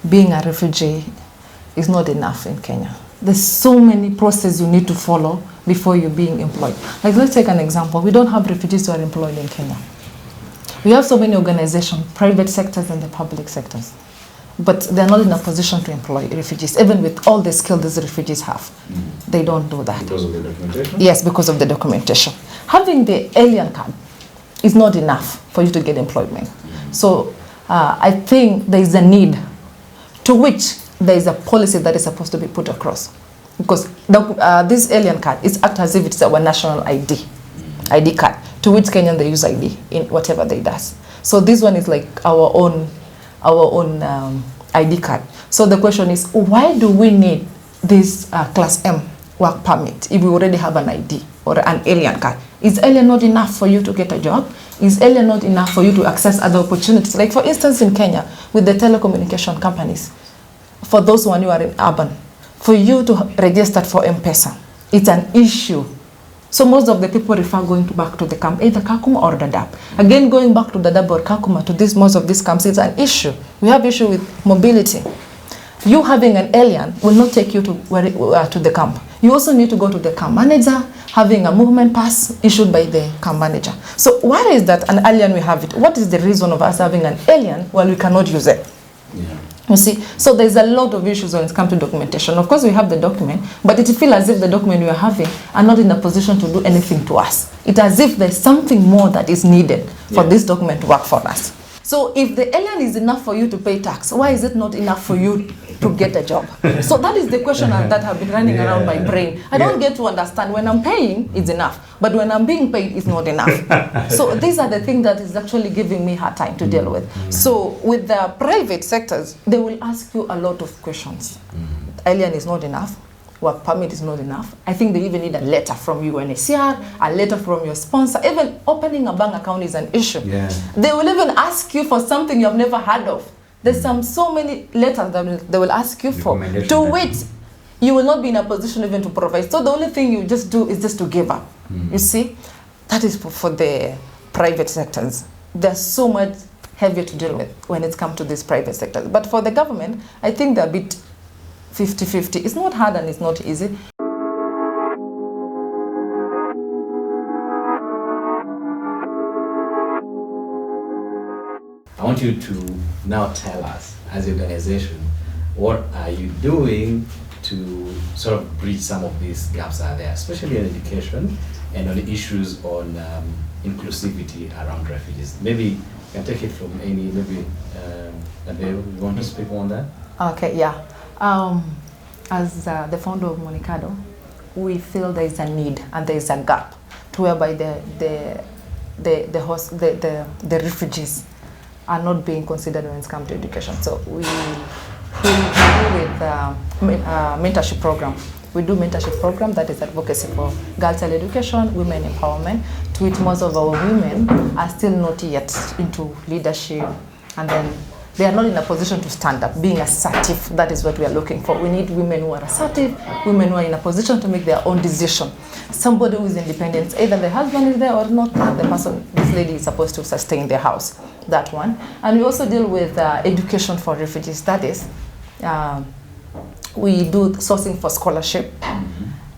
being a refugee is not enough in Kenya. There's so many processes you need to follow before you're being employed. Like, let's take an example. We don't have refugees who are employed in Kenya. We have so many organizations, private sectors and the public sectors, but they're not in a position to employ refugees, even with all the skills these refugees have. They don't do that. Because of the documentation? Yes, because of the documentation. Having the alien card is not enough for you to get employment. So I think there is a need to which there is a policy that is supposed to be put across. Because this alien card is act as if it's our national ID card, to which Kenyan they use ID in whatever they does. So this one is like our own ID card. So the question is, why do we need this Class M work permit if we already have an ID or an alien card? Is alien not enough for you to get a job? Is alien not enough for you to access other opportunities? Like for instance in Kenya, with the telecommunication companies, for those who are in urban, for you to register for M-Pesa, it's an issue. So most of the people refer going back to the camp, either Kakuma or Dadaab. Again, going back to Dadaab or Kakuma to most of these camps, it's an issue. We have issue with mobility. You having an alien will not take you to the camp. You also need to go to the camp manager, having a movement pass issued by the camp manager. So why is that an alien we have it? What is the reason of us having an alien while we cannot use it? Yeah. You see, so there's a lot of issues when it comes to documentation. Of course, we have the document, but it feels as if the document we are having are not in a position to do anything to us. It's as if there's something more that is needed for this document to work for us. So if the alien is enough for you to pay tax, why is it not enough for you to get a job? So that is the question that have been running around my brain. I don't get to understand. When I'm paying, it's enough. But when I'm being paid, it's not enough. So these are the things that is actually giving me hard time to deal with. So with the private sectors, they will ask you a lot of questions. Alien is not enough. Work permit is not enough. I think they even need a letter from UNHCR, a letter from your sponsor. Even opening a bank account is an issue. Yeah. They will even ask you for something you have never heard of. There's so many letters that they will ask you for, to which you will not be in a position even to provide. So the only thing you just do is just to give up. You see, that is for the private sectors. There's so much heavier to deal with when it comes to these private sectors. But for the government, I think they're a bit 50-50. It's not hard and it's not easy. I want you to now tell us, as an organization, what are you doing to sort of bridge some of these gaps that are there, especially in education and on the issues on inclusivity around refugees. Maybe you can take it from Amy, maybe Adele, you want to speak on that? Okay, yeah. As the founder of Monicado, we feel there is a need and there is a gap to whereby the refugees are not being considered when it comes to education. So we do with mentorship program. We do mentorship program that is advocacy for girls' child education, women empowerment, to which most of our women are still not yet into leadership, and then they are not in a position to stand up, being assertive. That is what we are looking for. We need women who are assertive, women who are in a position to make their own decision. Somebody who is independent, either the husband is there or not, the person, this lady is supposed to sustain their house, that one. And we also deal with education for refugee studies. We do sourcing for scholarship,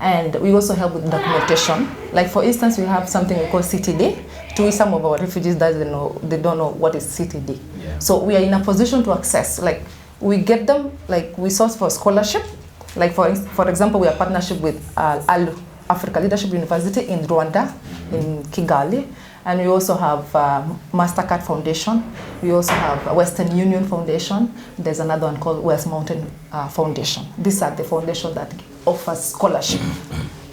and we also help with documentation. Like for instance, we have something we call CTD. To which some of our refugees they don't know what is CTD. Yeah. So we are in a position to access. Like we get them, like we source for scholarship. Like for example, we have partnership with ALU, Africa Leadership University in Rwanda, in Kigali. And we also have MasterCard Foundation. We also have Western Union Foundation. There's another one called West Mountain Foundation. These are the foundation that offers scholarship.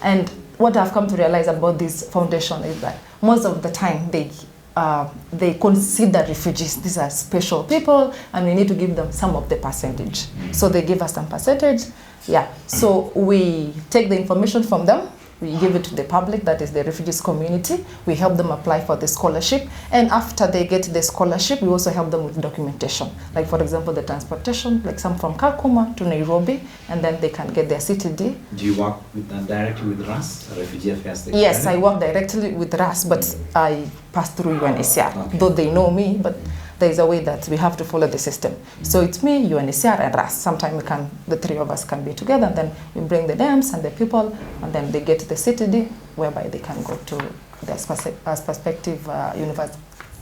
And what I've come to realize about this foundation is that most of the time they consider refugees. These are special people, and we need to give them some of the percentage. So they give us some percentage. Yeah. So we take the information from them. We give it to the public, that is the refugees community. We help them apply for the scholarship. And after they get the scholarship, we also help them with documentation. Like for example, the transportation, like some from Kakuma to Nairobi, and then they can get their CTD. Do you work with directly with RAS, Refugee Affairs? Yes, I work directly with RAS, but I pass through UNHCR, though they know me, but there is a way that we have to follow the system. So it's me, UNHCR, and us. Sometimes the three of us can be together, and then we bring the dams and the people, and then they get the CTD, whereby they can go to their prospective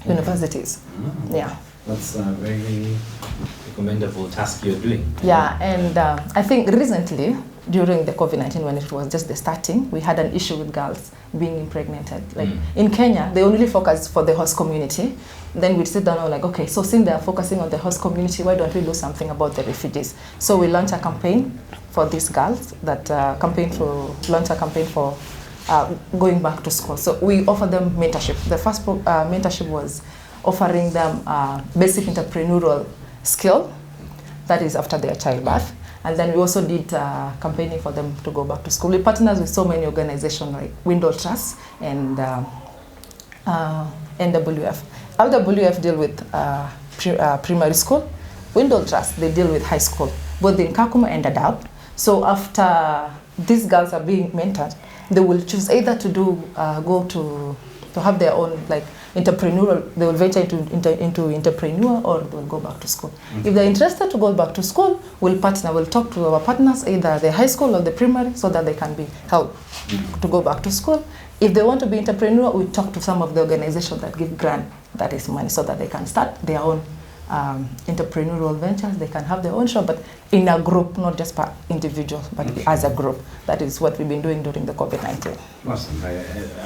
universities. Yeah. That's a very commendable task you're doing. Yeah, and I think recently, during the COVID-19, when it was just the starting, we had an issue with girls being impregnated. Like in Kenya, they only focus for the host community. Then we sit down and like, okay, so since they are focusing on the host community, why don't we do something about the refugees? So we launched a campaign for these girls, launch a campaign for going back to school. So we offer them mentorship. The first mentorship was offering them basic entrepreneurial skill, that is after their childbirth. And then we also did campaigning for them to go back to school. We partners with so many organizations like Window Trust and NWF. LWF deal with primary school. Window Trust, they deal with high school, both in Kakuma and Dadaab. So after these girls are being mentored, they will choose either to to have their own like entrepreneurial, they will venture into entrepreneur, or they will go back to school. If they're interested to go back to school, we'll talk to our partners, either the high school or the primary, so that they can be helped to go back to school. If they want to be entrepreneur, we talk to some of the organizations that give grant, that is money, so that they can start their own entrepreneurial ventures. They can have their own shop, but in a group, not just per individual, but as a group. That is what we've been doing during the COVID-19. Awesome.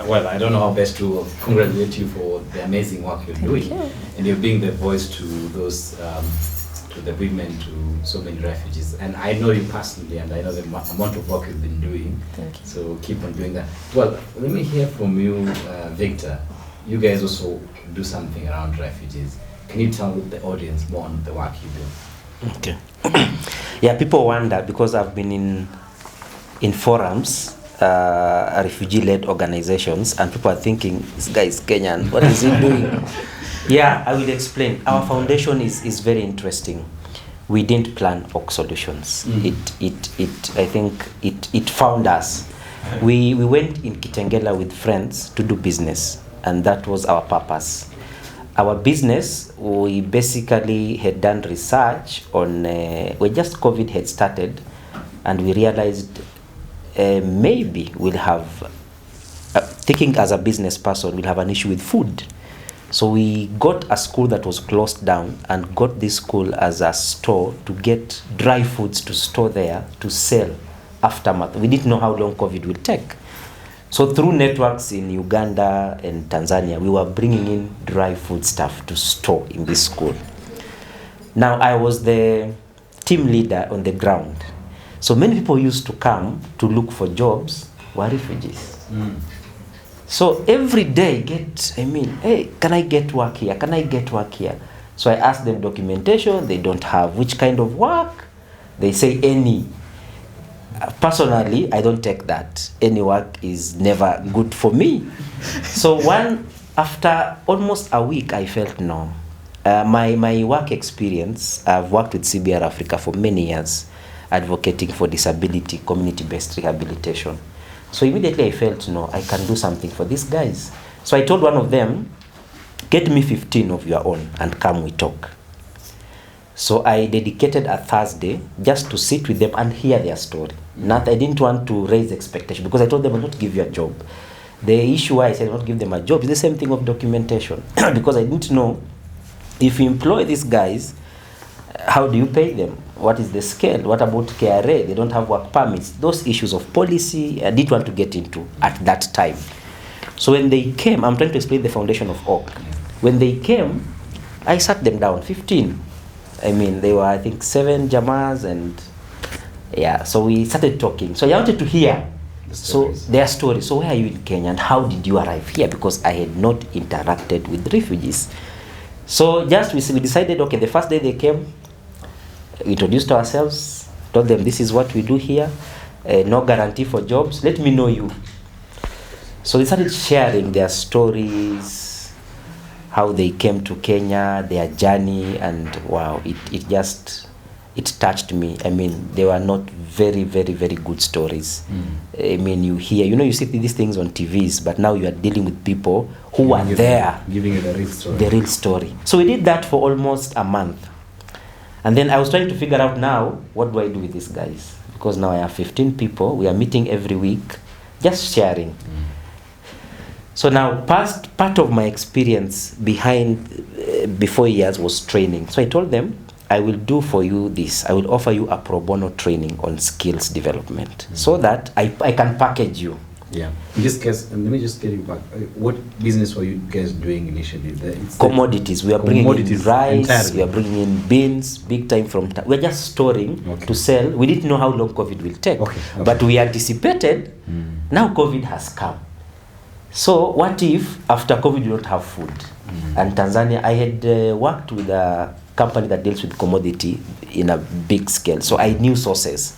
Well, I don't know how best to congratulate you for the amazing work you're doing. And you're being the voice to those, to the women, to so many refugees. And I know you personally, and I know the amount of work you've been doing. Thank you. So keep on doing that. Well, let me hear from you, Victor. You guys also do something around refugees. Can you tell the audience more on the work you do? Okay. Yeah, people wonder, because I've been in forums, refugee-led organizations, and people are thinking, this guy is Kenyan, what is he doing? Yeah, I will explain. Our foundation is very interesting. We didn't plan Oak Solutions. I think it found us. We went in Kitengela with friends to do business, and that was our purpose. Our business, we basically had done research on, when just COVID had started, and we realized maybe we'll have, thinking as a business person, we'll have an issue with food. So we got a school that was closed down and got this school as a store to get dry foods to store there to sell aftermath. We didn't know how long COVID will take. So through networks in Uganda and Tanzania, we were bringing in dry food stuff to store in this school. Now I was the team leader on the ground. So many people used to come to look for jobs were refugees. So every day hey, can I get work here? Can I get work here? So I asked them documentation, they don't have. Which kind of work? They say any. Personally, I don't take that. Any work is never good for me. So after almost a week, I felt no. My work experience, I've worked with CBR Africa for many years, advocating for disability, community-based rehabilitation. So immediately I felt, no, I can do something for these guys. So I told one of them, get me 15 of your own and come we talk. So I dedicated a Thursday just to sit with them and hear their story. I didn't want to raise expectation, because I told them I will not give you a job. The issue why I said I will not give them a job is the same thing of documentation. Because I didn't know, if you employ these guys, how do you pay them? What is the scale? What about KRA? They don't have work permits. Those issues of policy, I didn't want to get into at that time. So when they came, I'm trying to explain the foundation of OC. When they came, I sat them down, 15. I mean, they were, I think, 7 Jamas, and yeah, so we started talking. So I wanted to hear their story. So where are you in Kenya, and how did you arrive here? Because I had not interacted with refugees. So just we decided, okay, the first day they came, we introduced ourselves, told them this is what we do here, no guarantee for jobs, let me know you. So they started sharing their stories, how they came to Kenya, their journey, and wow, it just it touched me. I mean, they were not very, very, very good stories. I mean, you hear, you see these things on TVs, but now you are dealing with people who are there. Giving you the real story. The real story. So we did that for almost a month. And then I was trying to figure out now, what do I do with these guys? Because now I have 15 people. We are meeting every week, just sharing. So now, part of my experience before years was training. So I told them, I will do for you this. I will offer you a pro bono training on skills development so that I can package you. Yeah. In this case, let me just get you back. What business were you guys doing initially? It's commodities. We are bringing in rice. Entirely. We are bringing in beans, big time we're just storing to sell. We didn't know how long COVID will take, but we anticipated. Now COVID has come. So what if after COVID you don't have food? And Tanzania, I had worked with a company that deals with commodity in a big scale. So I knew sources.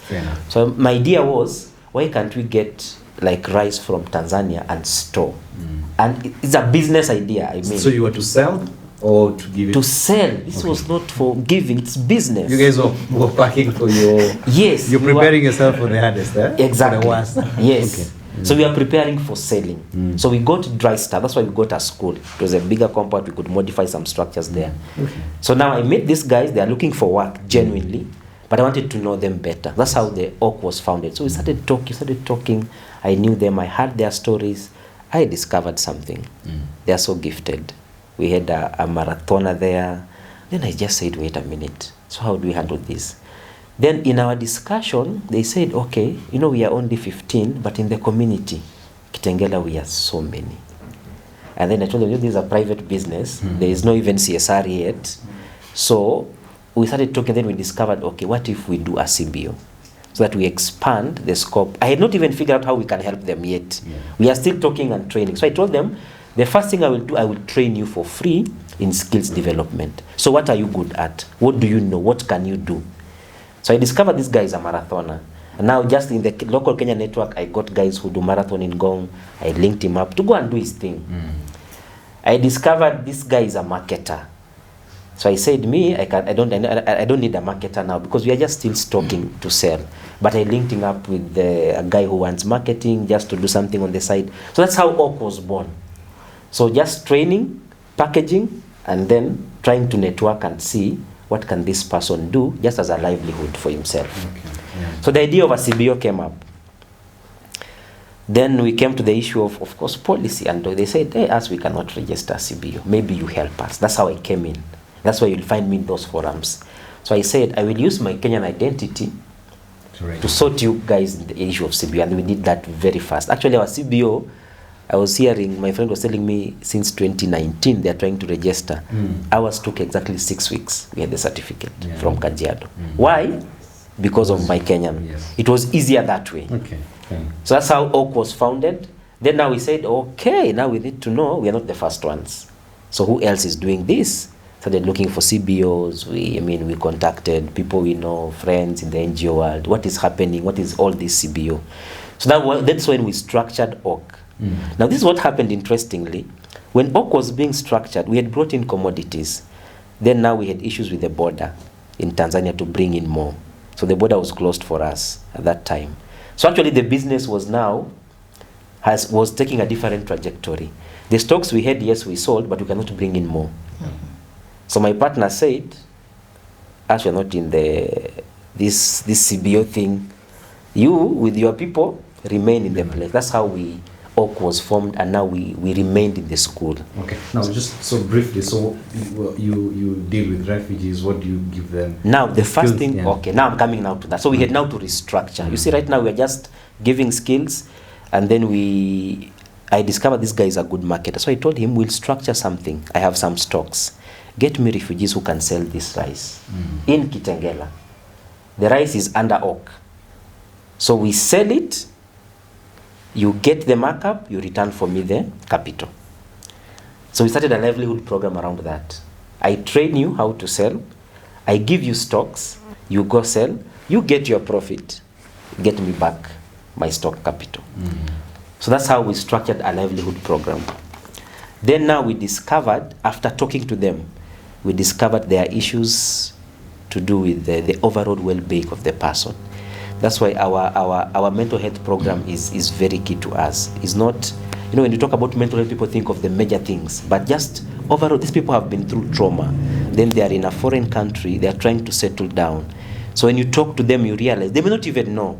So my idea was, why can't we get like rice from Tanzania and store? And it's a business idea, I mean. So you were to sell or to give it? To sell. This was not for giving, it's business. You guys were packing for your... Yes. You're preparing yourself for the hardest, eh? Exactly. For the worst. Yes. So we are preparing for selling. So we got dry stuff. That's why we got a school. It was a bigger compound. We could modify some structures there. So now I met these guys. They are looking for work genuinely, but I wanted to know them better. That's how the Oak was founded. So we started talking. I knew them. I heard their stories. I discovered something. They are so gifted. We had a marathoner there. Then I just said, wait a minute. So how do we handle this? Then in our discussion, they said, okay, we are only 15, but in the community, Kitengela, we are so many. And then I told them, this is a private business. There is no even CSR yet. So we started talking, then we discovered, okay, what if we do a CBO? So that we expand the scope. I had not even figured out how we can help them yet. We are still talking and training. So I told them, the first thing I will do, I will train you for free in skills development. So what are you good at? What do you know? What can you do? So I discovered this guy is a marathoner. And now just in the local Kenya network, I got guys who do marathon in Gong. I linked him up to go and do his thing. I discovered this guy is a marketer. So I said, I don't need a marketer now because we are just still stocking to sell. But I linked him up with a guy who wants marketing just to do something on the side. So that's how Oak was born. So just training, packaging, and then trying to network and see what can this person do just as a livelihood for himself. So the idea of a CBO came up. Then we came to the issue of course, policy. And they said, hey, us, we cannot register CBO. Maybe you help us. That's how I came in. That's why you'll find me in those forums. So I said, I will use my Kenyan identity to sort you guys in the issue of CBO. And we did that very fast. Actually, our CBO, I was hearing, my friend was telling me since 2019, they're trying to register. Ours took exactly 6 weeks. We had the certificate from Kajiado. Why? Because of my Kenyan. It was easier that way. So that's how Oak was founded. Then now we said, okay, now we need to know we are not the first ones. So who else is doing this? Started looking for CBOs. We contacted people we know, friends in the NGO world. What is happening? What is all this CBO? So that's when we structured Oak. Now this is what happened interestingly. When Oak was being structured, we had brought in commodities. Then now we had issues with the border in Tanzania to bring in more. So the border was closed for us at that time. So actually the business was taking a different trajectory. The stocks we had, yes, we sold, but we cannot bring in more. So my partner said, as we're not in this CBO thing, you with your people remain in the place. That's how Oak was formed, and now we remained in the school. Okay. Now just so briefly, so you deal with refugees. What do you give them? Now the first thing, okay, now I'm coming now to that. So we had now to restructure. You see, right now we're just giving skills, and then I discovered this guy is a good marketer. So I told him, we'll structure something. I have some stocks. Get me refugees who can sell this rice in Kitengela. The rice is under Oak. So we sell it, you get the markup, you return for me the capital. So we started a livelihood program around that. I train you how to sell, I give you stocks, you go sell, you get your profit, get me back my stock capital. So that's how we structured a livelihood program. Then now we discovered, after talking to them, we discovered there are issues to do with the overall well-being of the person. That's why our mental health program is very key to us. It's not, when you talk about mental health, people think of the major things, but just overall, these people have been through trauma. Then they are in a foreign country, they are trying to settle down. So when you talk to them, you realize they may not even know,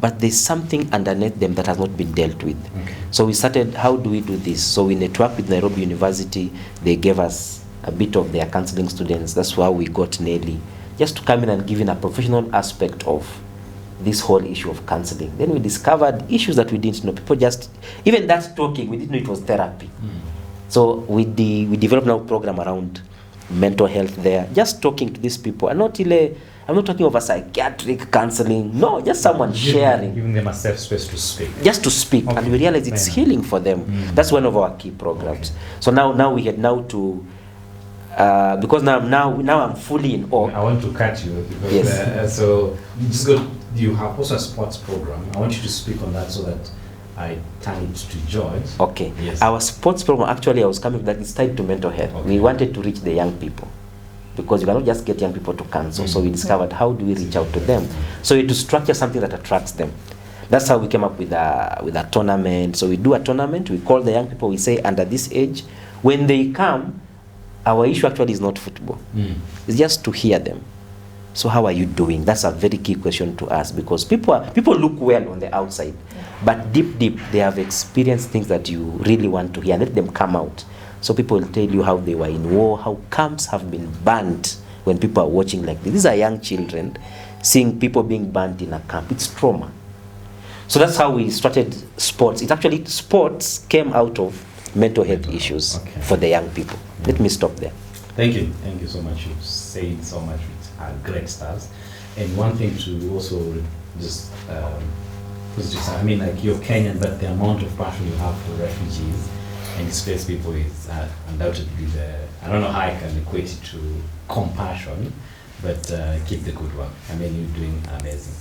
but there's something underneath them that has not been dealt with. Okay. So we started, how do we do this? So we networked with Nairobi University. They gave us a bit of their counseling students. That's why we got Nelly, just to come in and give in a professional aspect of this whole issue of counseling. Then we discovered issues that we didn't know. People just, even that talking, we didn't know it was therapy. So we developed now a program around mental health there, just talking to these people. And I'm not talking of a psychiatric counseling. No, just someone sharing. Giving them a safe space to speak. Just to speak. Okay. And we realize it's healing for them. That's one of our key programs. Okay. So now we had to, because now I'm fully in awe. I want to cut you because yes. So you have also a sports program. I want you to speak on that so that I turn it to George. Okay. Yes. Our sports program, actually I was coming, that is tied to mental health. Okay. We wanted to reach the young people, because you cannot just get young people to cancel. So we discovered, how do we reach out to them? So to structure something that attracts them. That's how we came up with a tournament. So we do a tournament, we call the young people, we say under this age, when they come, our issue actually is not football. It's just to hear them. So how are you doing? That's a very key question to ask, because people look well on the outside, but deep, they have experienced things that you really want to hear. Let them come out. So people will tell you how they were in war, how camps have been burnt when people are watching like this. These are young children seeing people being burnt in a camp. It's trauma. So that's how we started sports. Sports came out of mental health issues for the young people. Let me stop there. Thank you so much. You've said so much with great stars. And one thing to also just I mean, like, you're Kenyan, but the amount of passion you have for refugees and displaced people is undoubtedly I don't know how I can equate it to compassion, but keep the good work. I mean, you're doing amazing.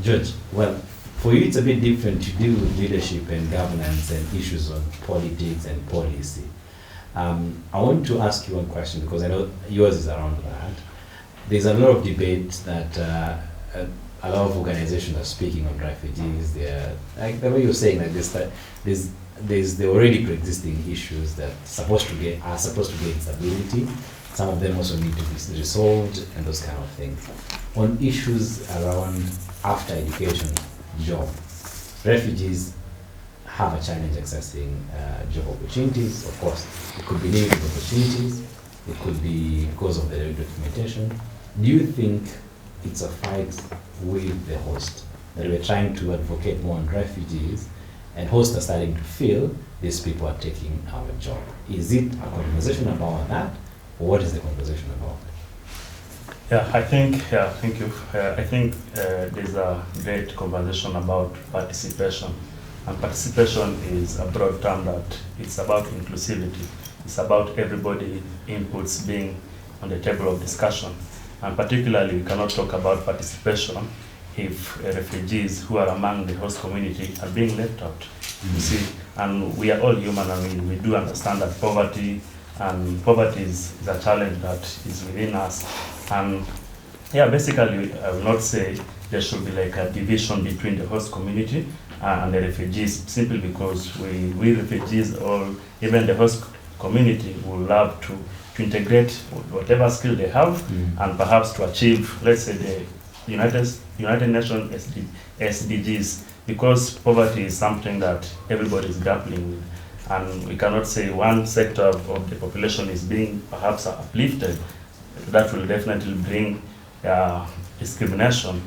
George, well, for you it's a bit different to deal with leadership and governance and issues on politics and policy. I want to ask you one question, because I know yours is around that. There's a lot of debate that a lot of organizations are speaking on refugees. They're, like the way you're saying, like this, that there's the already pre-existing issues that are supposed to get stability. Some of them also need to be resolved and those kind of things. On issues around after education, job, refugees have a challenge accessing job opportunities. Of course, it could be limited opportunities. It could be because of the documentation. Do you think it's a fight with the host, that we're trying to advocate more on refugees, and hosts are starting to feel these people are taking our job? Is it a conversation about that, or what is the conversation about? Thank you. I think there's a great conversation about participation. And participation is a broad term that it's about inclusivity. It's about everybody inputs being on the table of discussion. And particularly, we cannot talk about participation if refugees who are among the host community are being left out. You see, and we are all human, and we do understand that poverty is a challenge that is within us. And basically, I will not say there should be like a division between the host community and the refugees, simply because we refugees, or even the host community, will love to integrate whatever skill they have and perhaps to achieve, let's say, the United Nations SDGs, because poverty is something that everybody is grappling with. And we cannot say one sector of the population is being perhaps uplifted. That will definitely bring discrimination.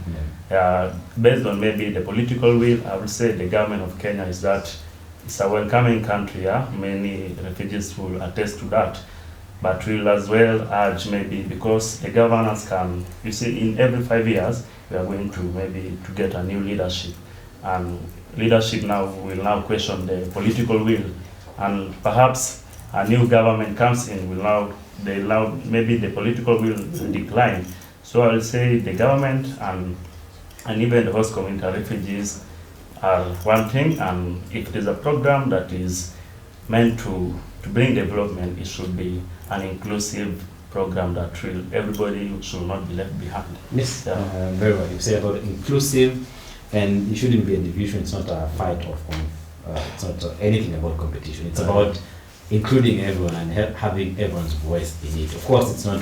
Based on maybe the political will, I would say the government of Kenya is that it's a welcoming country. Many refugees will attest to that. But we'll as well urge, maybe, because the governance can, you see, in every 5 years, we are going to maybe to get a new leadership. And leadership now will now question the political will. And perhaps a new government comes in, maybe the political will decline. So I will say the government and even the host community refugees are one thing, and if there's a program that is meant to bring development, it should be an inclusive program that everybody should not be left behind. Yes, Yeah. very well. You say about inclusive, and it shouldn't be a division. It's not a fight it's not anything about competition. It's about including everyone and having everyone's voice in it. Of course, it's not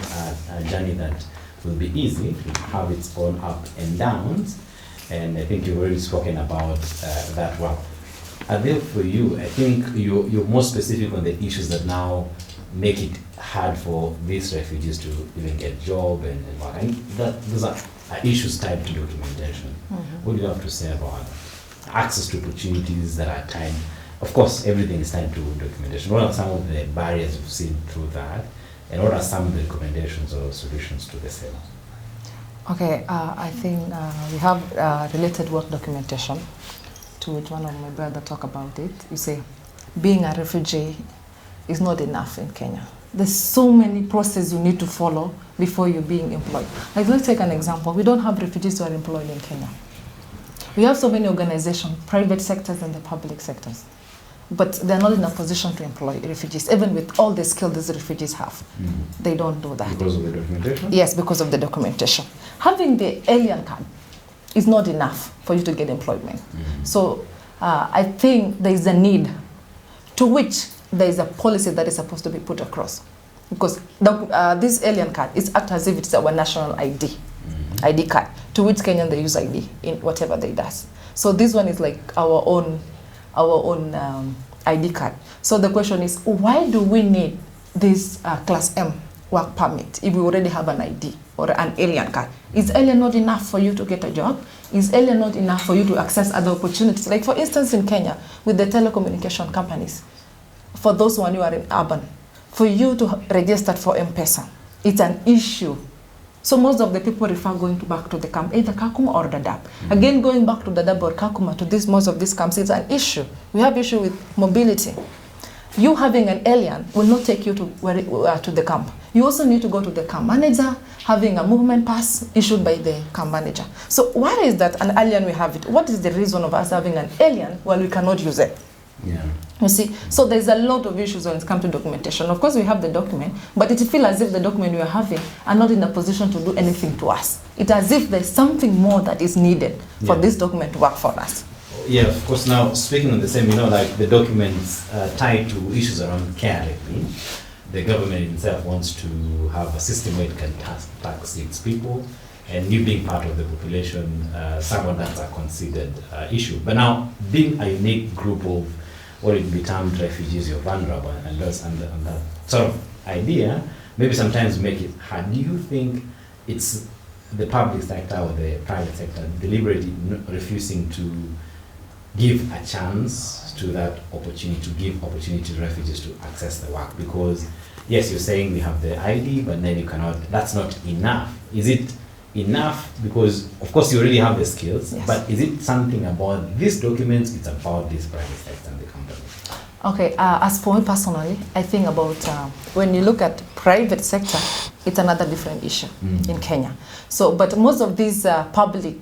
a journey that will be easy. It will have its own up and downs, and I think you've already spoken about that well. Adil, for you, I think you're more specific on the issues that now make it hard for these refugees to even get a job and work. And those are issues tied to documentation. Mm-hmm. What do you have to say about access to opportunities that are tied? Of course, everything is tied to documentation. What are some of the barriers you've seen through that? And what are some of the recommendations or solutions to the same? Okay, I think we have related work documentation, to which one of my brother talk about it. You say, being a refugee is not enough in Kenya. There's so many processes you need to follow before you're being employed. Like, let's take an example. We don't have refugees who are employed in Kenya. We have so many organizations, private sectors and the public sectors, but they're not in a position to employ refugees, even with all the skills these refugees have. They don't do that. Because of the documentation? Yes, because of the documentation. Having the alien card is not enough for you to get employment. So I think there is a need to which there is a policy that is supposed to be put across. Because this alien card is act as if it's our national ID card, to which Kenyan they use ID in whatever they does. So this one is like our own ID card. So the question is, why do we need this Class M work permit if we already have an ID or an alien card? Is alien not enough for you to get a job? Is alien not enough for you to access other opportunities? Like for instance in Kenya, with the telecommunication companies, for those who are in urban, for you to register for M-Pesa, it's an issue. So most of the people refer going back to the camp, either Kakuma or Dadaab. Again, going back to Dadaab or Kakuma to most of these camps is an issue. We have issue with mobility. You having an alien will not take you to the camp. You also need to go to the camp manager, having a movement pass issued by the camp manager. So why is that an alien we have it? What is the reason of us having an alien while we cannot use it? Yeah. You see, so there's a lot of issues when it comes to documentation. Of course, we have the document, but it feels as if the document we are having are not in a position to do anything to us. It's as if there's something more that is needed for this document to work for us. Yeah, of course. Now, speaking on the same, like the documents tied to issues around KRA, the government itself wants to have a system where it can tax its people, and you being part of the population, someone that's a considered issue. But now, being a unique group of what it be termed refugees, you're vulnerable, and that sort of idea, maybe sometimes make it hard. Do you think it's the public sector or the private sector deliberately refusing to give a chance to that opportunity, to give opportunity to refugees to access the work? Because yes, you're saying we have the ID, but then you cannot, that's not enough. Is it enough? Because of course you already have the skills, but is it something about these documents, it's about this private sector and the company? Okay, as for me personally, I think about when you look at private sector, it's another different issue in Kenya. So, but most of these public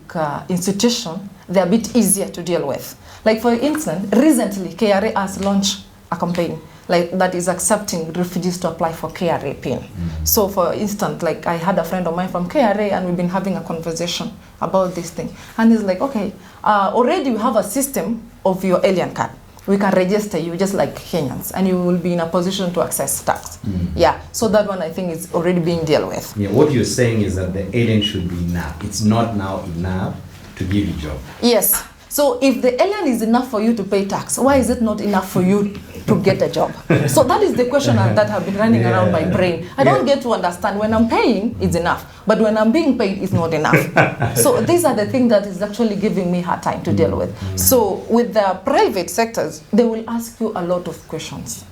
institutions, they're a bit easier to deal with. Like for instance, recently KRA has launched a campaign like that is accepting refugees to apply for KRA PIN. So for instance, like I had a friend of mine from KRA and we've been having a conversation about this thing. And he's like, okay, already we have a system of your alien card. We can register you just like Kenyans and you will be in a position to access tax. Yeah, so that one I think is already being dealt with. Yeah, what you're saying is that the alien should be enough. It's not now enough to give you a job. Yes. So if the alien is enough for you to pay tax, why is it not enough for you to get a job? So that is the question that have been running around my brain. I don't get to understand. When I'm paying, it's enough. But when I'm being paid, it's not enough. So these are the things that is actually giving me hard time to deal with. So with the private sectors, they will ask you a lot of questions.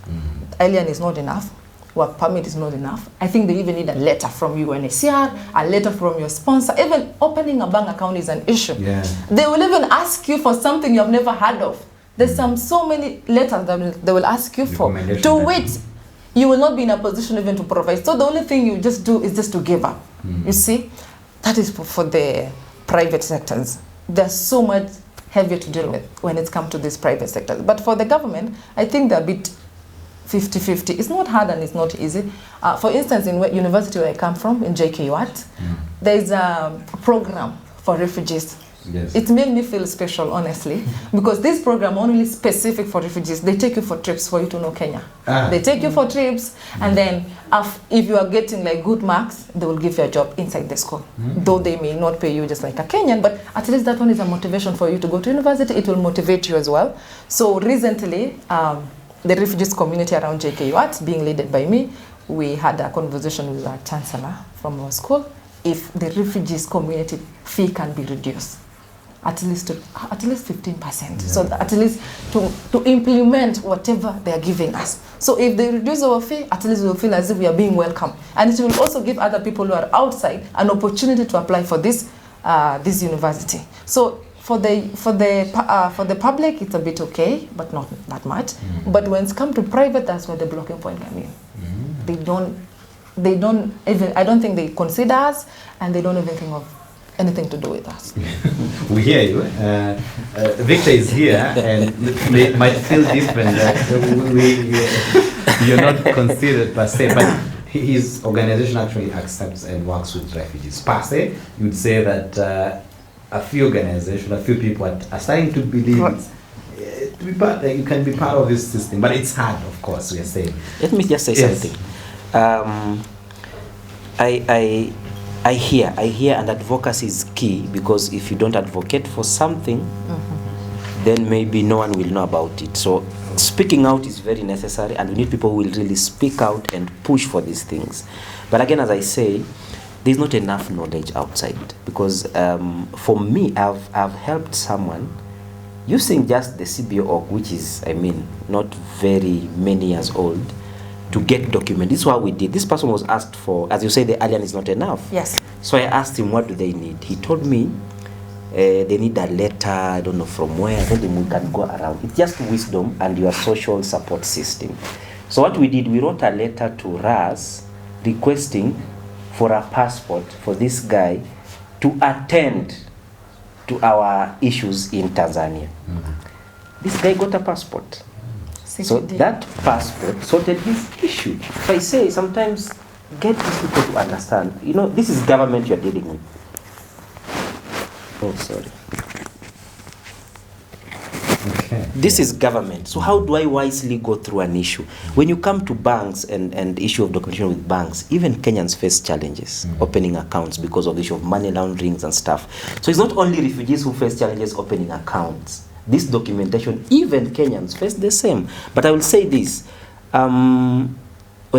Alien is not enough. Work permit is not enough. I think they even need a letter from UNHCR, a letter from your sponsor. Even opening a bank account is an issue. They will even ask you for something you have never heard of. There's so many letters that they will ask you for, to which you will not be in a position even to provide. So the only thing you just do is just to give up. You see, that is for the private sectors. There's so much heavier to deal with when it comes to these private sectors. But for the government, I think they're a bit 50-50. It's not hard and it's not easy. For instance, in university where I come from, in JKUAT, there's a program for refugees. Yes. It made me feel special, honestly, because this program only specific for refugees. They take you for trips for you to know Kenya. They take you for trips, and then if you are getting like good marks, they will give you a job inside the school. Though they may not pay you just like a Kenyan, but at least that one is a motivation for you to go to university. It will motivate you as well. So recently, the refugees community around JKUAT, being led by me, we had a conversation with our chancellor from our school if the refugees community fee can be reduced at least 15%. So at least to implement whatever they are giving us. So if they reduce our fee, at least we'll feel as if we are being welcome, and it will also give other people who are outside an opportunity to apply for this university. So for the public, it's a bit okay, but not that much. But when it's come to private, that's where the blocking point comes in. They don't even, I don't think they consider us, and they don't even think of anything to do with us. We hear you. Victor is here, and it might feel different that you're not considered per se, but his organization actually accepts and works with refugees. Per se, you would say that a few organizations, a few people are starting to believe to be part, you can be part of this system, but it's hard, of course, we are saying. Let me just say something. I hear, and advocacy is key, because if you don't advocate for something, then maybe no one will know about it. So speaking out is very necessary, and we need people who will really speak out and push for these things. But again, as I say, there's not enough knowledge outside, because for me, I've helped someone using just the CBO org, which is, I mean, not very many years old, to get document. This is what we did. This person was asked for, as you say, the alien is not enough. Yes. So I asked him, what do they need? He told me they need a letter, I don't know from where. I told him we can go around. It's just wisdom and your social support system. So what we did, we wrote a letter to RAS requesting for a passport for this guy to attend to our issues in Tanzania. This guy got a passport. So that passport sorted his issue. So I say, sometimes get these people to understand. You know, this is government you're dealing with. Oh, sorry. Okay. This is government. So how do I wisely go through an issue? When you come to banks and issue of documentation with banks, even Kenyans face challenges opening accounts because of the issue of money launderings and stuff. So it's not only refugees who face challenges opening accounts. This documentation, even Kenyans face the same. But I will say this, when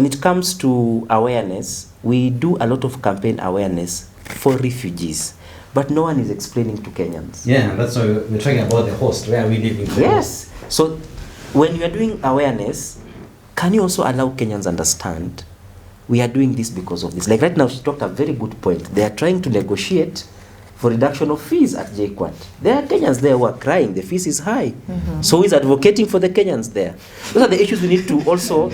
it comes to awareness, we do a lot of campaign awareness for refugees, but no one is explaining to Kenyans. Yeah, that's why we're talking about the host, where are we living? Yes. So when you are doing awareness, can you also allow Kenyans understand we are doing this because of this? Like right now, she talked a very good point. They are trying to negotiate for reduction of fees at JKUAT. There are Kenyans there who are crying, the fees is high. So who is advocating for the Kenyans there? Those are the issues we need to also.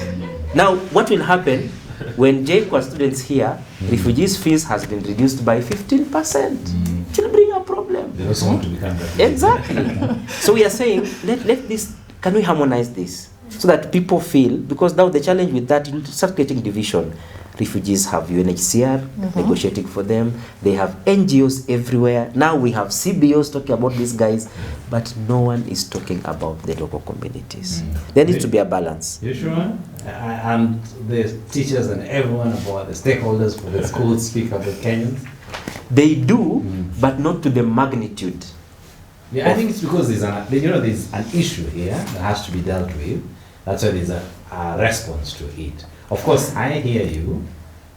Now, what will happen when JKUAT students here, refugees' fees has been reduced by 15%? It will bring a problem. They also want to become refugees. Exactly. So we are saying, let this, can we harmonize this? So that people feel, because now the challenge with that, you start getting division. Refugees have UNHCR negotiating for them. They have NGOs everywhere. Now we have CBOs talking about these guys, but no one is talking about the local communities. There needs to be a balance. You sure? And the teachers and everyone about the stakeholders for the schools speak about Kenyans? They do, but not to the magnitude. Yeah, I think it's because there's an issue here that has to be dealt with. That's why there's a response to it. Of course, I hear you.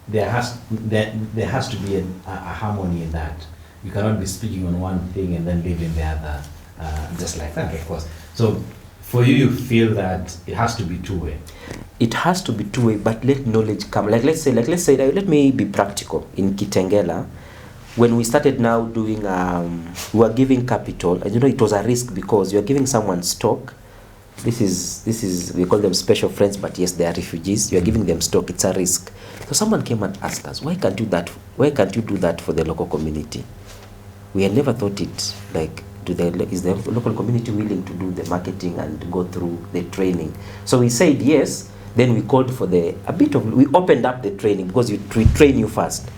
There has to be a harmony in that. You cannot be speaking on one thing and then leaving the other just like that, of course. So for you, you feel that it has to be two-way. It has to be two-way, but let knowledge come. Let's say, let me be practical. In Kitengela, when we started now doing, we were giving capital, and it was a risk because you're giving someone stock. This is we call them special friends, but yes, they are refugees. You are giving them stock. It's a risk. So someone came and asked us, why can't you do that for the local community? We had never thought it. Like, is the local community willing to do the marketing and go through the training? So we said yes, Then we called for we opened up the training because we train you first.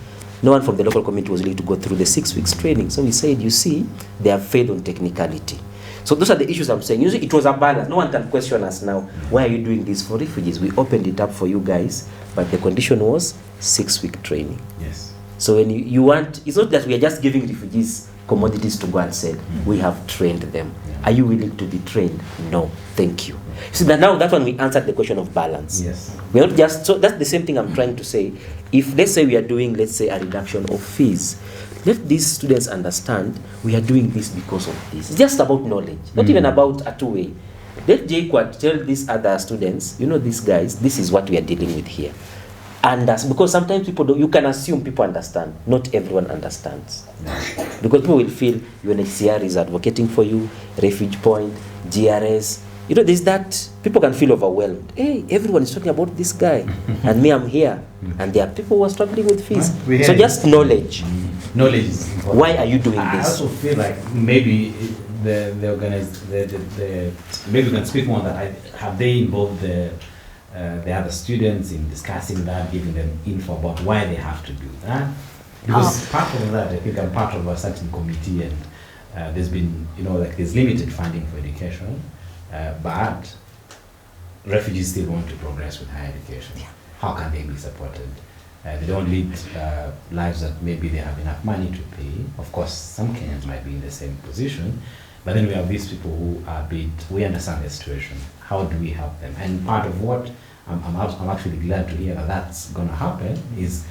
No one from the local community was willing to go through the 6 weeks training. So we said, you see, they have failed on technicality. So those are the issues I'm saying. Usually it was a balance. No one can question us now, why are you doing this for refugees? We opened it up for you guys, but the condition was 6-week training. Yes. So when you want, it's not that we are just giving refugees commodities to go and sell. We have trained them. Are you willing to be trained? No, thank you. See, that now that one we answered the question of balance. Yes. We are not just, so that's the same thing I'm trying to say. If let's say we are doing, let's say, a reduction of fees, let these students understand we are doing this because of this. It's just about knowledge, not even about a two-way. Let JQuad tell these other students, you know, these guys, this is what we are dealing with here. And because sometimes people don't, you can assume people understand. Not everyone understands. Because people will feel UNHCR is advocating for you, Refugee Point, GRS. You know, there's that, people can feel overwhelmed. Hey, everyone is talking about this guy, and me, I'm here. And there are people who are struggling with fees. So just knowledge. Knowledge is important. Why are you doing I this? also feel like maybe the maybe we can speak more on that. Have they involved the other students in discussing that, giving them info about why they have to do that? Because part of that, I think I'm part of a certain committee, and there's been, you know, like there's limited funding for education, but refugees still want to progress with higher education. Yeah. How can they be supported? They don't lead lives that maybe they have enough money to pay. Of course, some Kenyans might be in the same position, but then we have these people who are we understand their situation. How do we help them? And part of what I'm actually glad to hear that that's going to happen is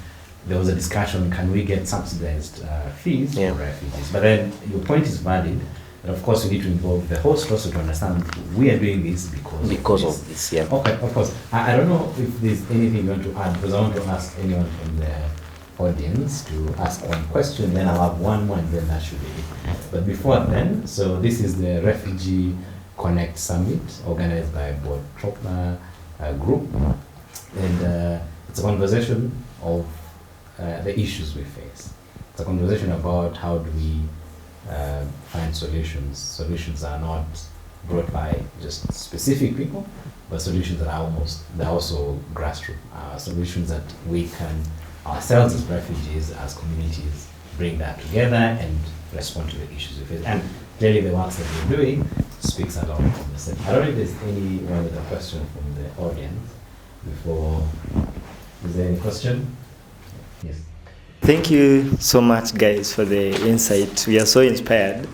there was a discussion, can we get subsidized fees for refugees? But then your point is valid. But of course, we need to involve the host also to understand we are doing this because of this. Yeah. Okay, of course. I don't know if there's anything you want to add, because I want to ask anyone from the audience to ask one question, then I'll have one more, and then that should be it. But before then, so this is the Refugee Connect Summit organized by Board Tropna Group, and it's a conversation of the issues we face. It's a conversation about how do we find solutions. Solutions are not brought by just specific people, but solutions that are also grassroots. Solutions that we can ourselves as refugees, as communities, bring that together and respond to the issues we face. And clearly the work that we're doing speaks a lot of the same. I don't know if there's anyone with a question from the audience before. Is there any question? Yes. Thank you so much, guys, for the insight. We are so inspired.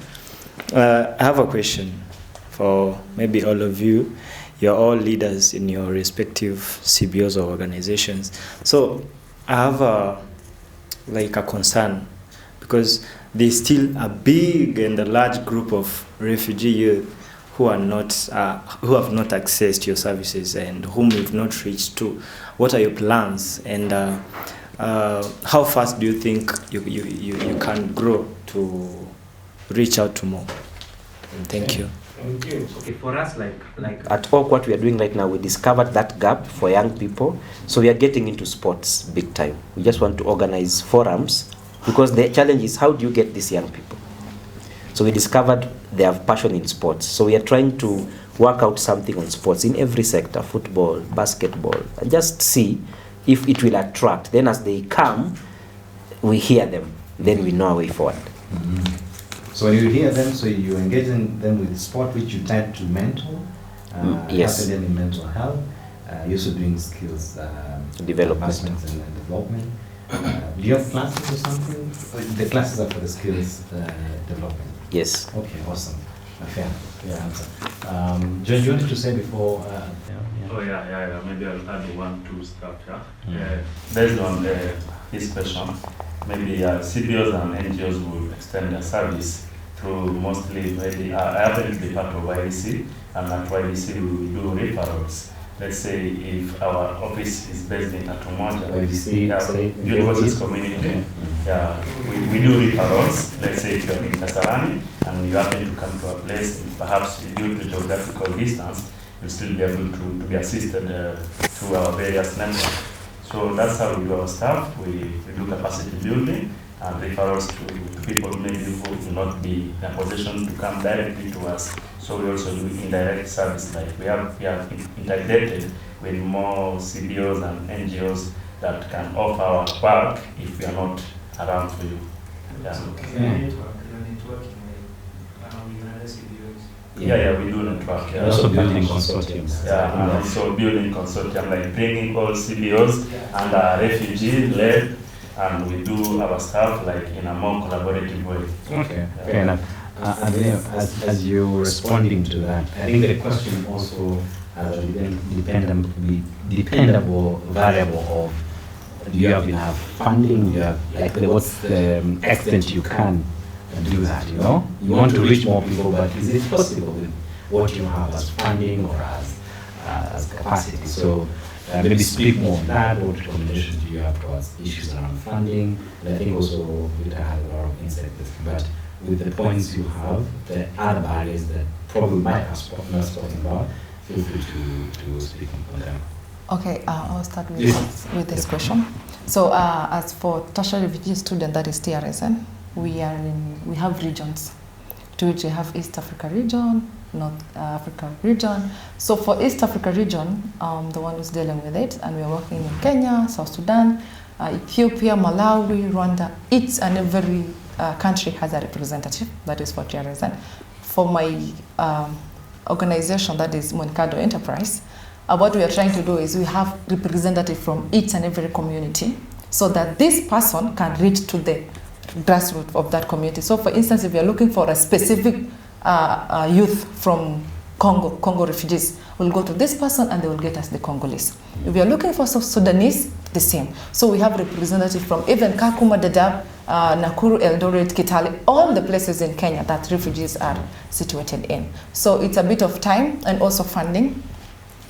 I have a question for maybe all of you. You're all leaders in your respective CBOs or organizations. So I have a concern, because there's still a big and a large group of refugee youth who have not accessed your services and whom you've not reached to. What are your plans, and how fast do you think you can grow to reach out to more? Thank you. Thank you. Okay, for us, like at Oak, what we are doing right now, we discovered that gap for young people. So we are getting into sports big time. We just want to organize forums, because the challenge is, how do you get these young people? So we discovered they have passion in sports. So we are trying to work out something on sports in every sector, football, basketball, and just see if it will attract. Then as they come, we hear them. Then we know our way forward. Mm-hmm. So when you hear them, so you engage them with sport, which you tend to mentor, yes, helping them in mental health. You're also doing skills development and development. Do you have classes or something? The classes are for the skills development. Yes. Okay, awesome. Fair answer. John, you wanted to say before? Oh yeah. Maybe I'll add 1-2 stuff. Based on this question, maybe CBOs and NGOs will extend their service through mostly maybe I happen to be part of YDC, and at YDC we do referrals. Let's say if our office is based in Atumoja, Universities Community, we do referrals. Let's say if you're in Kasarani and you happen to come to a place, perhaps due to geographical distance, you'll still be able to be assisted through our various networks. So that's how we do our stuff. We do capacity building, and referrals to people maybe who will not be in a position to come directly to us. So we also do indirect service, like we have integrated with more CBOs and NGOs that can offer our work if we are not around for you. Yeah. Yeah, we do network. Yeah. Also building consortiums. Yeah, and also building consortium, like bringing all CBOs and refugee-led, and we do our stuff like in a more collaborative way. Okay, fair enough. And then as you're responding to that, I think the question also has a dependable variable of, do you have enough funding? Do you have, like, what's the extent you can do that, you know? You want to reach more people, but is it possible with what you have as funding or as capacity? So maybe speak more on that. What recommendations do you have towards issues around funding? And I think also Victor has a lot of insight this, but with the points you have, the other barriers that probably might have not spoken about, feel free to speak on them. Okay, I'll start with this question. So as for tertiary refugee student, that is TRSN, we have regions, to which we have East Africa region, North Africa region. So for East Africa region, the one who's dealing with it, and we're working in Kenya, South Sudan, Ethiopia, Malawi, Rwanda. Each and every country has a representative, that is for TRSN. For my organization, that is Moncado Enterprise, what we are trying to do is we have representative from each and every community so that this person can reach to the grassroots of that community. So for instance, if you're looking for a specific youth from Congo refugees, we'll go to this person and they will get us the Congolese. If you're looking for Sudanese, the same. So we have representatives from even Kakuma, Dadaab, Nakuru, Eldoret, Kitale, all the places in Kenya that refugees are situated in. So it's a bit of time and also funding.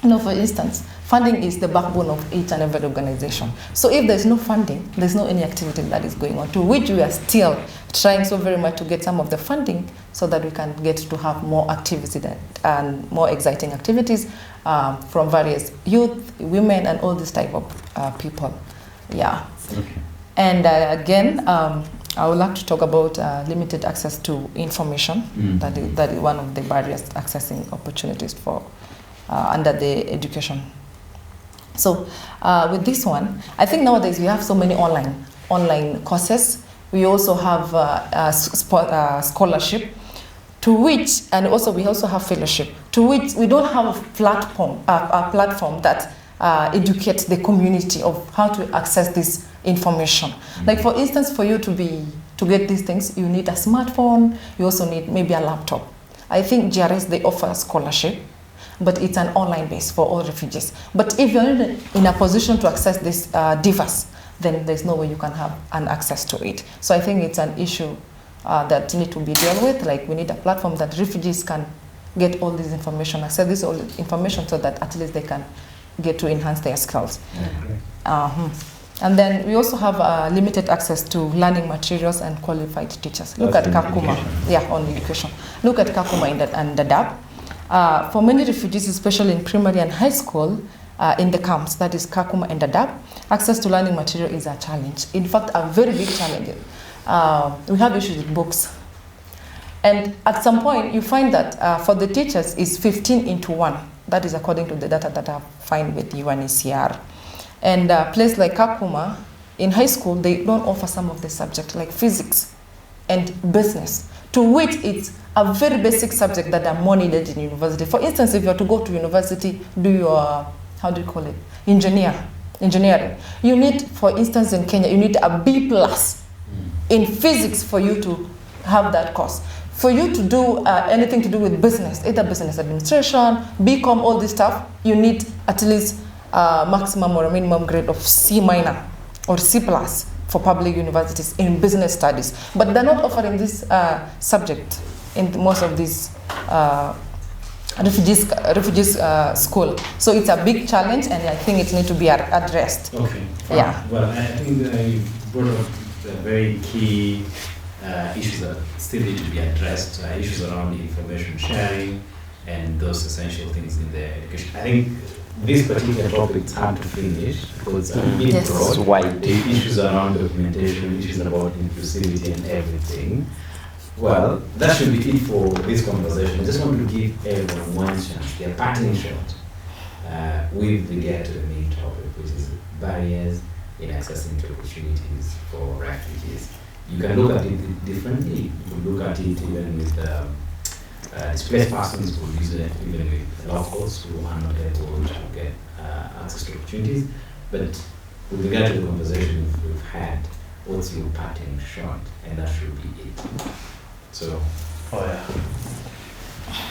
You know, for instance, funding is the backbone of each and every organization. So if there's no funding, there's no any activity that is going on, to which we are still trying so very much to get some of the funding so that we can get to have more activity and more exciting activities from various youth, women, and all this type of people. Yeah. Okay. And again, I would like to talk about limited access to information. Mm. That is one of the barriers accessing opportunities for under the education. So with this one, I think nowadays we have so many online courses. We also have scholarship, to which, and also we also have fellowship, to which we don't have a platform that educates the community of how to access this information. Like for instance, for you to get these things, you need a smartphone. You also need maybe a laptop. I think GRS, they offer a scholarship, but it's an online base for all refugees. But if you're in a position to access this device, then there's no way you can have an access to it. So I think it's an issue that need to be dealt with. Like we need a platform that refugees can get all this information, access this all information, so that at least they can get to enhance their skills. And then we also have limited access to learning materials and qualified teachers. Look at Kakuma, on education. Look at Kakuma and Dadaab. For many refugees, especially in primary and high school, in the camps, that is Kakuma and Dadaab, access to learning material is a challenge. In fact, a very big challenge. We have issues with books. And at some point, you find that for the teachers, it's 15:1. That is according to the data that I find with UNHCR. And a place like Kakuma, in high school, they don't offer some of the subjects like physics and business, to which it's a very basic subject that are more needed in university. For instance, if you are to go to university, do your, engineering. You need, for instance, in Kenya, you need a B+ in physics for you to have that course. For you to do anything to do with business, either business administration, BCom, all this stuff, you need at least maximum or a minimum grade of C- or C+ for public universities in business studies. But they're not offering this subject in most of these refugees school. So it's a big challenge, and I think it needs to be addressed. Okay. Yeah. Well, I think you brought up the very key issues that still need to be addressed, issues around information sharing and those essential things in the education. I think this particular topic is hard to finish because it's a bit Yes. broad. It's wide. The issues around documentation, issues about inclusivity and everything. Well, that should be it for this conversation. I just want to give everyone one chance, their parting shot, with regard to the main topic, which is barriers in accessing to opportunities for refugees. You can look at it differently. You can look at it even with displaced persons who use it, even with locals who are not able to get access to opportunities. But with regard to the conversation we've had, what's your parting shot? And that should be it. So,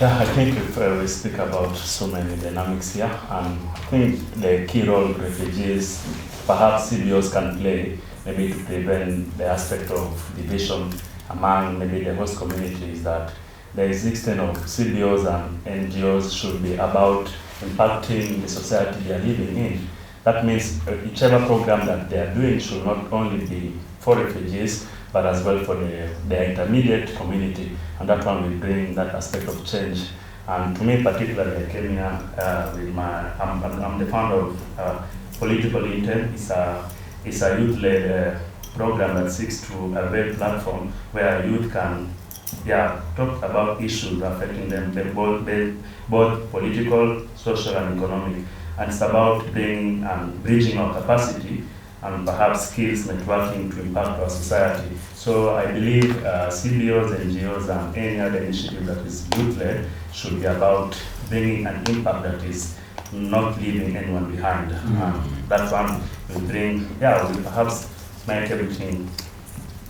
Yeah, I think if we speak about so many dynamics here, and I think the key role refugees, perhaps CBOs can play, maybe to prevent the aspect of division among maybe the host communities, that the existence of CBOs and NGOs should be about impacting the society they are living in. That means whichever program that they are doing should not only be for refugees, but as well for the intermediate community, and that one will bring that aspect of change. And to me particularly, I came here with I'm the founder of Political Intent. It's a youth-led program that seeks to avail platform where youth can talk about issues affecting them, both political, social, and economic. And it's about bringing and bridging our capacity and perhaps skills networking to impact our society. So I believe CBOs, NGOs, and any other initiative that is youth-led should be about bringing an impact that is not leaving anyone behind. That one will bring, will perhaps make everything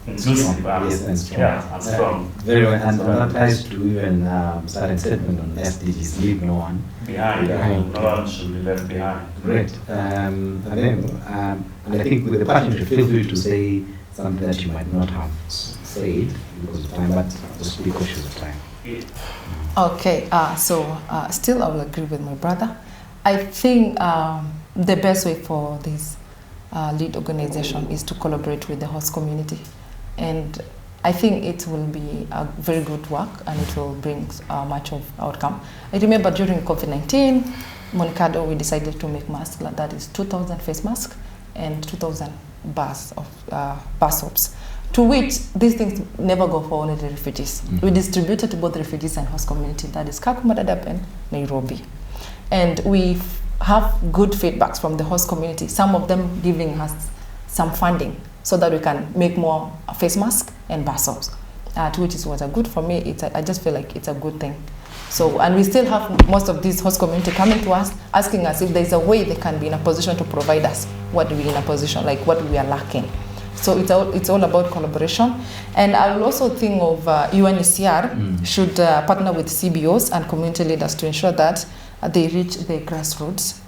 inclusive and strong. Very well, and that ties to even certain statement on SDGs, leave no one behind. No one should be left behind. Great. And I think with the partnership, feel free to say something that you might not have said because of time, but just be cautious of time. Okay, so still I will agree with my brother. I think the best way for this lead organization is to collaborate with the host community. And I think it will be a very good work and it will bring much of outcome. I remember during COVID-19, Monicado, we decided to make masks, that is 2,000 face masks and 2,000 bars soaps, to which these things never go for only the refugees. We distributed to both refugees and host community, that is Kakuma, Dadaab, and Nairobi. And we have good feedbacks from the host community, some of them giving us some funding so that we can make more face masks and bar soaps, to which was a good for me. I just feel like it's a good thing. So, and we still have most of these host community coming to us, asking us if there's a way they can be in a position to provide us what we in a position, like what we are lacking. So it's all about collaboration. And I will also think of UNHCR should partner with CBOs and community leaders to ensure that they reach the grassroots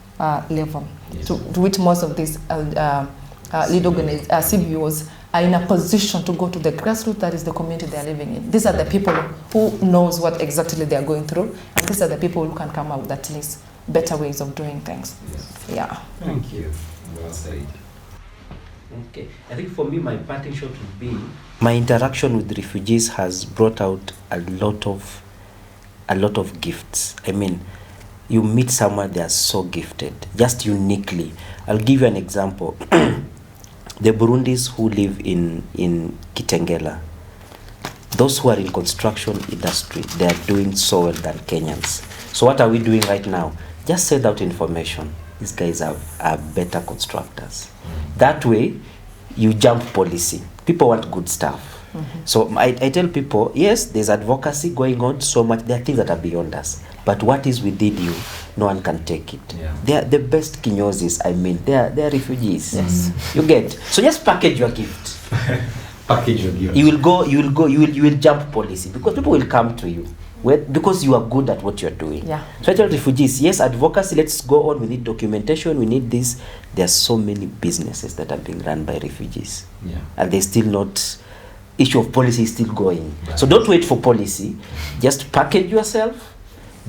level, to which most of these lead CBOs are in a position to go to the grassroots, that is the community they are living in. These are the people who knows what exactly they are going through, and these are the people who can come up with at least better ways of doing things. Yeah. Thank you. Well said. Okay, I think for me, my parting shot would be my interaction with refugees has brought out a lot of gifts. I mean, you meet someone, they are so gifted, just uniquely. I'll give you an example. The Burundis who live in Kitengela, those who are in construction industry, they are doing so well than Kenyans. So what are we doing right now? Just send out information. These guys are better constructors. That way, you jump policy. People want good stuff. So I tell people, yes, there's advocacy going on so much. There are things that are beyond us. But what is within you, no one can take it. They are the best kinyozis, I mean. They are refugees. Yes. You get. So just package your gift. Package your gift. You will jump policy because people will come to you. Because you are good at what you're doing. So I tell refugees, yes, advocacy, let's go on. We need documentation, we need this. There are so many businesses that are being run by refugees. And they still not, issue of policy is still going. So don't wait for policy. Just package yourself,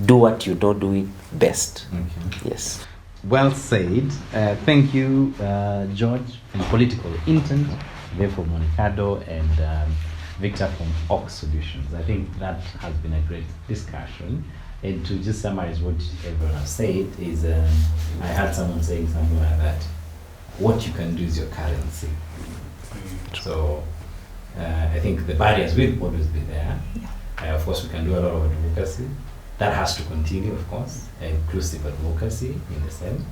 do what you don't do it best. Yes. Well said. Thank you, George from Political Intent, Dave from Monicado, and Victor from Ox Solutions. I think that has been a great discussion. And to just summarize what everyone has said is, I heard someone saying something like that. What you can do is your currency. So I think the barriers will always be there. Of course, we can do a lot of advocacy. That has to continue, of course, inclusive advocacy in the sense.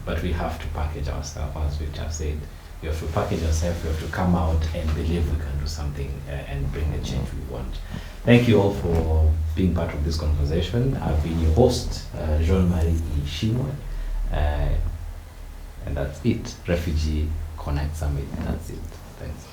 But we have to package ourselves, as we have said. We have to package ourselves, we have to come out and believe we can do something and bring the change we want. Thank you all for being part of this conversation. I've been your host, Jean-Marie Ishimwe, and that's it. Refugee Connect Summit, that's it. Thanks.